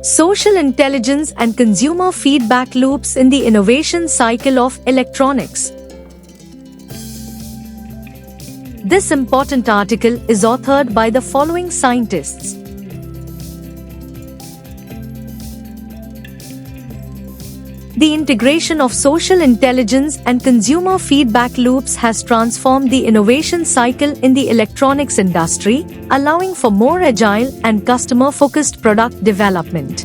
Social intelligence and consumer feedback loops in the innovation cycle of electronics. This important article is authored by the following scientists. The integration of social intelligence and consumer feedback loops has transformed the innovation cycle in the electronics industry, allowing for more agile and customer-focused product development.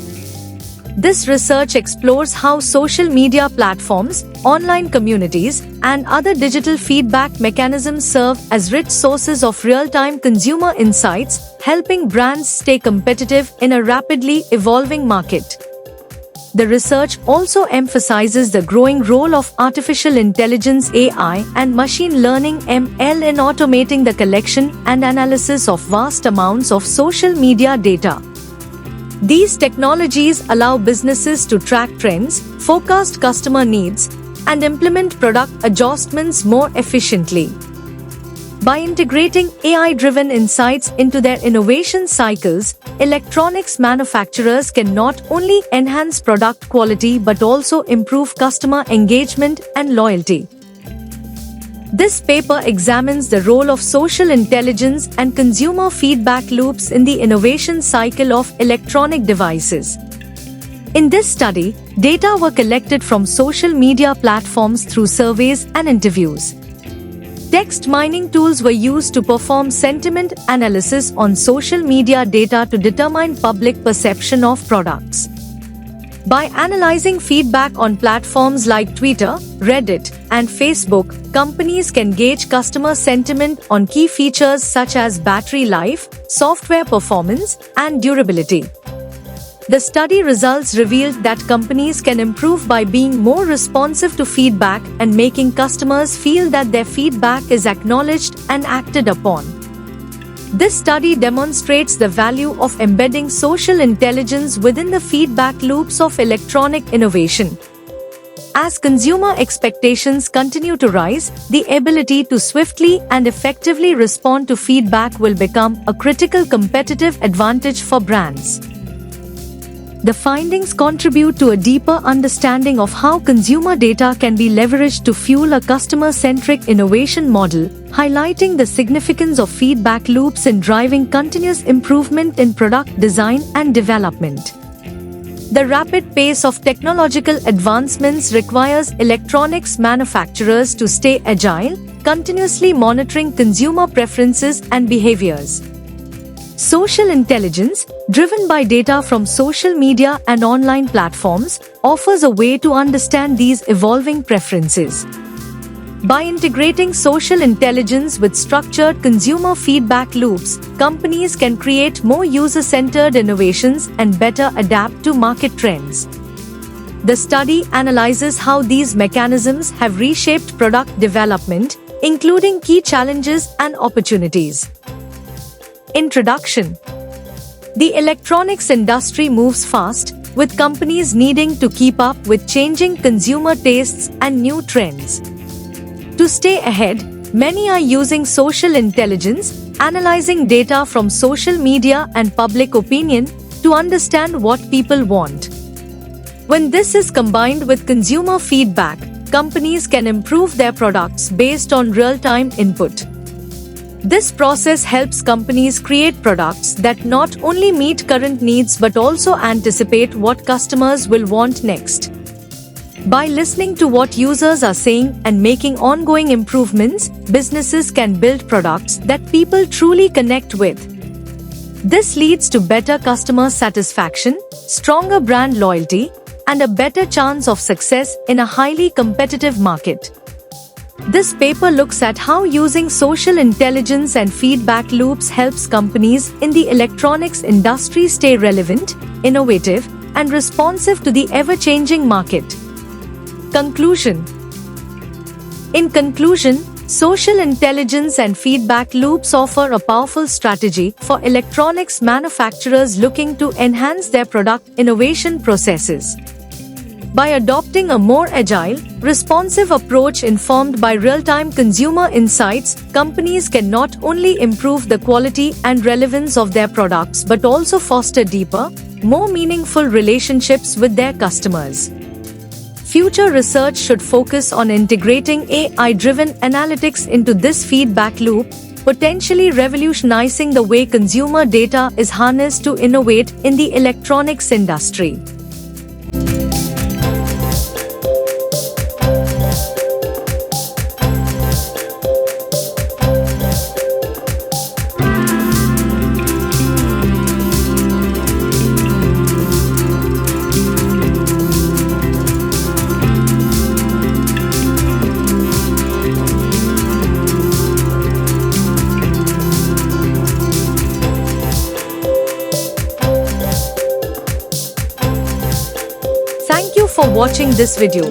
This research explores how social media platforms, online communities, and other digital feedback mechanisms serve as rich sources of real-time consumer insights, helping brands stay competitive in a rapidly evolving market. The research also emphasizes the growing role of artificial intelligence (AI) and machine learning (ML) in automating the collection and analysis of vast amounts of social media data. These technologies allow businesses to track trends, forecast customer needs, and implement product adjustments more efficiently. By integrating AI-driven insights into their innovation cycles, electronics manufacturers can not only enhance product quality but also improve customer engagement and loyalty. This paper examines the role of social intelligence and consumer feedback loops in the innovation cycle of electronic devices. In this study, data were collected from social media platforms through surveys and interviews. Text mining tools were used to perform sentiment analysis on social media data to determine public perception of products. By analyzing feedback on platforms like Twitter, Reddit, and Facebook, companies can gauge customer sentiment on key features such as battery life, software performance, and durability. The study results revealed that companies can improve by being more responsive to feedback and making customers feel that their feedback is acknowledged and acted upon. This study demonstrates the value of embedding social intelligence within the feedback loops of electronic innovation. As consumer expectations continue to rise, the ability to swiftly and effectively respond to feedback will become a critical competitive advantage for brands. The findings contribute to a deeper understanding of how consumer data can be leveraged to fuel a customer-centric innovation model, highlighting the significance of feedback loops in driving continuous improvement in product design and development. The rapid pace of technological advancements requires electronics manufacturers to stay agile, continuously monitoring consumer preferences and behaviors. Social intelligence, driven by data from social media and online platforms, offers a way to understand these evolving preferences. By integrating social intelligence with structured consumer feedback loops, companies can create more user-centered innovations and better adapt to market trends. The study analyzes how these mechanisms have reshaped product development, including key challenges and opportunities. Introduction. The electronics industry moves fast, with companies needing to keep up with changing consumer tastes and new trends. To stay ahead, many are using social intelligence, analyzing data from social media and public opinion to understand what people want. When this is combined with consumer feedback, companies can improve their products based on real-time input. This process helps companies create products that not only meet current needs but also anticipate what customers will want next. By listening to what users are saying and making ongoing improvements, businesses can build products that people truly connect with. This leads to better customer satisfaction, stronger brand loyalty, and a better chance of success in a highly competitive market. This paper looks at how using social intelligence and feedback loops helps companies in the electronics industry stay relevant, innovative, and responsive to the ever-changing market. Conclusion. In conclusion, social intelligence and feedback loops offer a powerful strategy for electronics manufacturers looking to enhance their product innovation processes. By adopting a more agile, responsive approach informed by real-time consumer insights, companies can not only improve the quality and relevance of their products but also foster deeper, more meaningful relationships with their customers. Future research should focus on integrating AI-driven analytics into this feedback loop, potentially revolutionizing the way consumer data is harnessed to innovate in the electronics industry. Thank you for watching this video.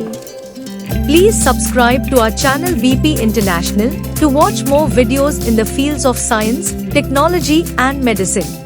Please subscribe to our channel BP International to watch more videos in the fields of science, technology and medicine.